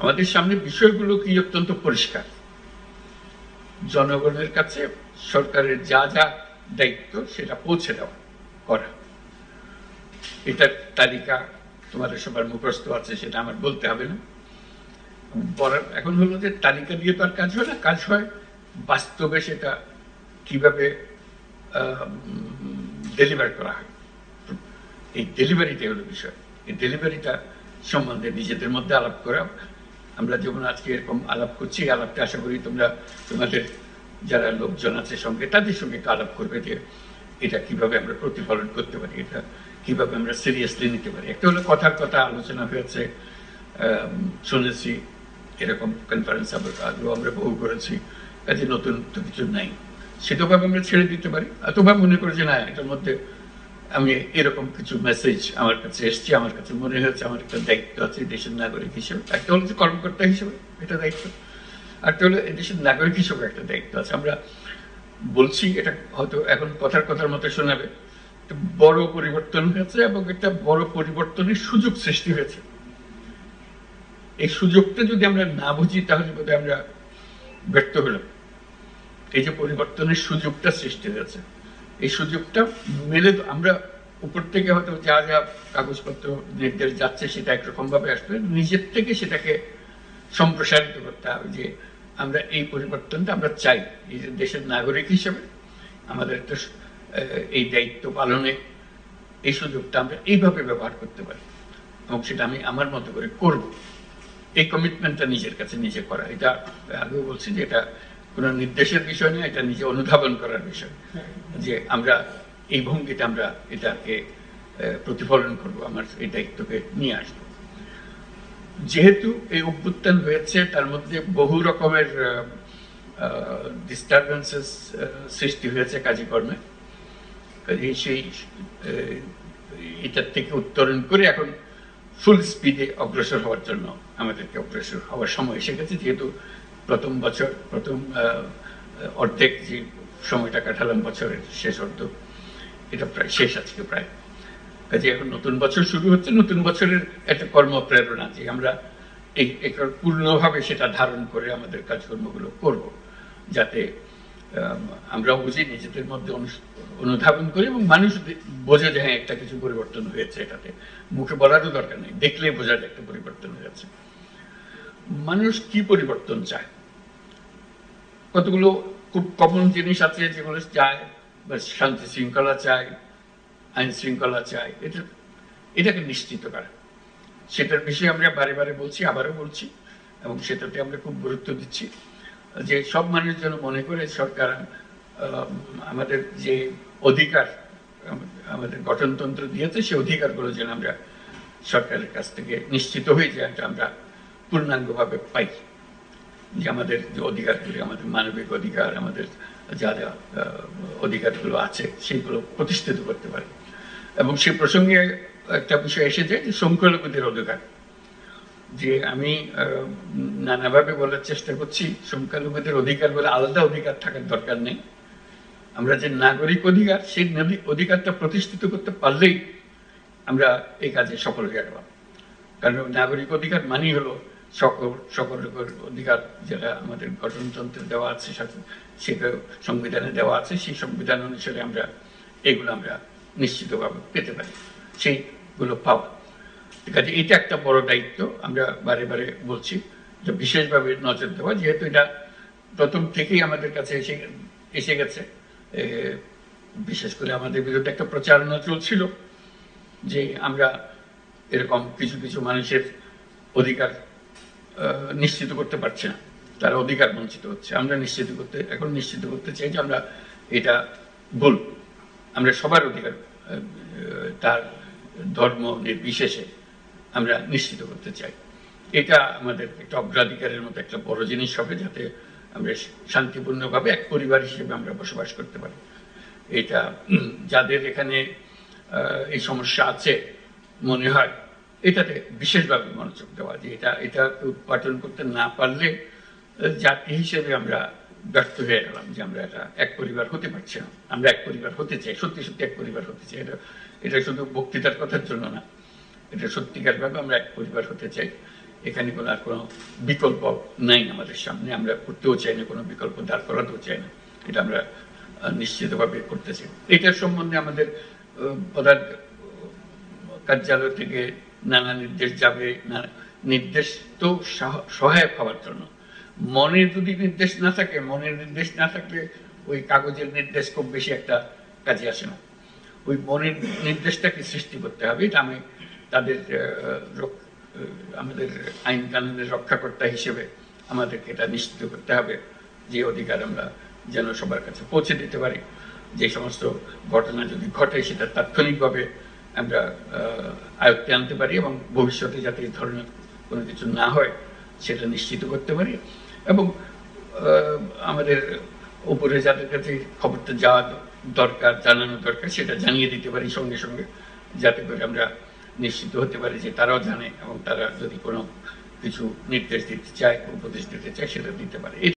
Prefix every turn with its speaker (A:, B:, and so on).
A: আমাদের সামনে বিষয়গুলো কি অত্যন্ত পরিষ্কার। জনগণের কাছে সরকারের যা যা দায়িত্ব সেটা পৌঁছে দেওয়া করা, এটার তালিকা তোমাদের সবার মুখস্থ আছে, সেটা আমার বলতে হবে না। এখন হলো যে তালিকা দিয়ে তো আর কাজ হয় না, কাজ হয় বাস্তবে সেটা কিভাবে ডেলিভার করা হয়। এই ডেলিভারিটা হলো বিষয়। এই ডেলিভারিটা সম্বন্ধে নিজেদের মধ্যে আলাপ করা। আমরা যেমন আজকে এরকম আলাপ করছি, আলাপটা আশা করি তোমরা তোমাদের যারা লোকজন আছে সঙ্গে তাদের সঙ্গে একটু আলাপ করবে যে এটা কিভাবে আমরা প্রতিফলন করতে পারি, এটা কিভাবে আমরা সিরিয়াসলি নিতে পারি। একটা হলো কথার কথা আলোচনা হয়েছে, শুনেছি, এরকম কনফারেন্স আগেও আমরা বহু করেছি, কাজে নতুন তো কিছু নাই, সেটাভাবে আমরা ছেড়ে দিতে পারি। অথবা মনে করি যে না, এটার মধ্যে আমি এরকম কিছু মেসেজ আমার কাছে এসছে, আমার কাছে মনে হয়েছে আমার একটা দায়িত্ব আছে দেশের নাগরিক হিসেবে। একটা হলো যে কর্মকর্তা হিসেবে এটা দায়িত্ব, একটা হলো দেশের নাগরিক হিসেবে একটা দায়িত্ব আছে। আমরা বলছি, এটা হয়তো এখন কথার মতো শোনাবে, বড় পরিবর্তন হয়েছে এবং একটা বড় পরিবর্তনের সুযোগ সৃষ্টি হয়েছে। এই সুযোগটা যদি আমরা না বুঝি তাহলে বোধহয় আমরা ব্যর্থ হলাম। এই যে পরিবর্তনের সুযোগটা সৃষ্টি হয়েছে, এই সুযোগটা মেলে আমরা উপর থেকে হয়তো যা যা কাগজপত্র নির্দেশ যাচ্ছে সেটা একরকম ভাবে আসবে, নিজের থেকে সেটাকে সম্প্রসারিত করতে হবে যে আমরা এই পরিবর্তনটা আমরা চাই। এই যে দেশের নাগরিক হিসেবে আমাদের একটা এই দায়িত্ব পালনে এই সুযোগটা আমরা এইভাবে ব্যবহার করতে পারি এবং সেটা আমি আমার মতো করে করব। এই কমিটমেন্টটা নিজের কাছে নিজে করা, এটা আগেও বলছি যে এটা কোনো নির্দেশের বিষয় নয়, এটা নিজে অনুধাবন করার বিষয় যে আমরা এই ভঙ্গিতে আমরা এটাকে প্রতিফলন করব, আমার এই দায়িত্বকে নিয়ে আসবো। যেহেতু এই অভ্যুত্থান হয়েছে, তার মধ্যে বহু রকমের ডিস্টারবেন্সেস সৃষ্টি হয়েছে কাজকর্মে, সেই এটার থেকে উত্তরণ করে এখন ফুল স্পিডে অগ্রসর হওয়ার জন্য আমাদেরকে অগ্রসর হওয়ার সময় এসে গেছে। যেহেতু প্রথম অর্ধেক যে সময়টা কাটালাম বছরের শেষ অর্ধ, এটা প্রায় শেষ আজকে প্রায়। কাজে এখন নতুন বছর শুরু হচ্ছে, নতুন বছরের একটা কর্মপ্রেরণা যে আমরা এই পূর্ণভাবে সেটা ধারণ করে আমাদের কাজকর্মগুলো করব, যাতে আমরাও বুঝি, নিজেদের মধ্যে অনুধাবন করি এবং মানুষ বোঝে যে হ্যাঁ একটা কিছু পরিবর্তন হয়েছে। এটাতে মুখে বলারও দরকার নেই, দেখলেই বোঝা যায় একটা পরিবর্তন হয়েছে। মানুষ কি পরিবর্তন চায়? কতগুলো খুব কমন জিনিস আছে যেগুলো চায়, বা শান্তি শৃঙ্খলা চায়, আইন শৃঙ্খলা চায়, এটাকে নিশ্চিত করা। সেটার বিষয়ে আমরা বারে বারে বলছি, আবারও বলছি, এবং সেটাতে আমরা খুব গুরুত্ব দিচ্ছি যে সব মানুষ যেন মনে করে সরকার আমাদের যে অধিকার আমাদের গঠনতন্ত্র দিয়েছে, সেই অধিকারগুলো যেন আমরা সরকারের কাছ থেকে নিশ্চিত হয়ে যায়, আমরা পূর্ণাঙ্গভাবে পাই। যে আমাদের যে অধিকারগুলি, আমাদের মানবিক অধিকার, আমাদের যা যা অধিকারগুলো আছে সেইগুলো প্রতিষ্ঠিত করতে পারে। এবং সে প্রসঙ্গে একটা বিষয় এসে যায় যে সংখ্যালঘুদের অধিকার, যে আমি নানাভাবে বলার চেষ্টা করছি সংখ্যালঘুদের অধিকার বলে আলাদা অধিকার থাকার দরকার নেই। আমরা যে নাগরিক অধিকার, সেই অধিকারটা প্রতিষ্ঠিত করতে পারলেই আমরা এই কাজে সফল হয়ে গেলাম। কারণ নাগরিক অধিকার মানেই হলো সকল অধিকার যেটা আমাদের গঠনতন্ত্রে দেওয়া আছে, সেটা সংবিধানে দেওয়া আছে, সেই সংবিধান অনুসারে আমরা এগুলো আমরা নিশ্চিতভাবে পেতে পারি, সেইগুলো পাওয়া। কাজে এটা একটা বড় দায়িত্ব। আমরা বারে বারে বলছি যে বিশেষভাবে নজর দেওয়া, যেহেতু এটা প্রথম থেকেই আমাদের কাছে এসে গেছে। বিশেষ করে আমাদের বিরুদ্ধে একটা প্রচারণা চলছিল যে আমরা এরকম কিছু কিছু মানুষের অধিকার নিশ্চিত করতে পারছি না, তারা অধিকার বঞ্চিত হচ্ছে। আমরা এখন নিশ্চিত করতে চাই যে আমরা এটা ভুল, আমরা সবার অধিকার তার ধর্ম নির্বিশেষে আমরা নিশ্চিত করতে চাই। এটা আমাদের একটা অগ্রাধিকারের মতো একটা বড় জিনিস হবে, যাতে আমরা শান্তিপূর্ণভাবে এক পরিবার হিসেবে আমরা বসবাস করতে পারি। এটা যাদের এখানে এই সমস্যা আছে মনে হয়, এটাতে বিশেষভাবে মনোযোগ দেওয়া, যে এটা উৎপাদন করতে না পারলে জাতি হিসেবে আমরা ব্যর্থ হয়ে গেলাম, যে আমরা এটা এক পরিবার হতে পারছি না। আমরা এক পরিবার হতে চাই, সত্যি সত্যি এক পরিবার হতে চাই। এটা শুধু বক্তৃতার কথার জন্য না, এটা সত্যিকার ভাবে আমরা এক পরিবার হতে চাই। এখানে কোনো আর কোনো বিকল্প নাই আমাদের সামনে, আমরা করতেও চাই না, কোনো বিকল্প দাঁড় করাতেও চাই না, এটা আমরা নিশ্চিতভাবে করতে চাই। এটার সম্বন্ধে আমাদের প্রধান কার্যালয় থেকে নানা নির্দেশ যাবে, নির্দেশ তো সহায়ক হওয়ার জন্য। মনের যদি নির্দেশ না থাকে, মনের নির্দেশ না থাকলে ওই কাগজের নির্দেশ খুব বেশি একটা কাজে আসে না। ওই মনের নির্দেশটাকে সৃষ্টি করতে হবে, এটা আমি তাদের আমাদের আইন কানুনের রক্ষাকর্তা হিসেবে আমাদেরকে এটা নিশ্চিত করতে হবে যে অধিকার আমরা যেন সবার কাছে পৌঁছে দিতে পারি। যে সমস্ত ঘটনা যদি ঘটে সেটা তাৎক্ষণিকভাবে আমরা আয়ত্তে আনতে পারি এবং ভবিষ্যতে যাতে এই ধরনের কোনো কিছু না হয় সেটা নিশ্চিত করতে পারি, এবং আমাদের উপরে যাদের কাছে খবরটা যাওয়া দরকার, জানানো দরকার, সেটা জানিয়ে দিতে পারি সঙ্গে সঙ্গে, যাতে করে আমরা নিশ্চিত হতে পারি যে তারাও জানে এবং তারা যদি কোনো কিছু নির্দেশ দিতে চায়, উপদেশ দিতে চায়, সেটা দিতে পারে।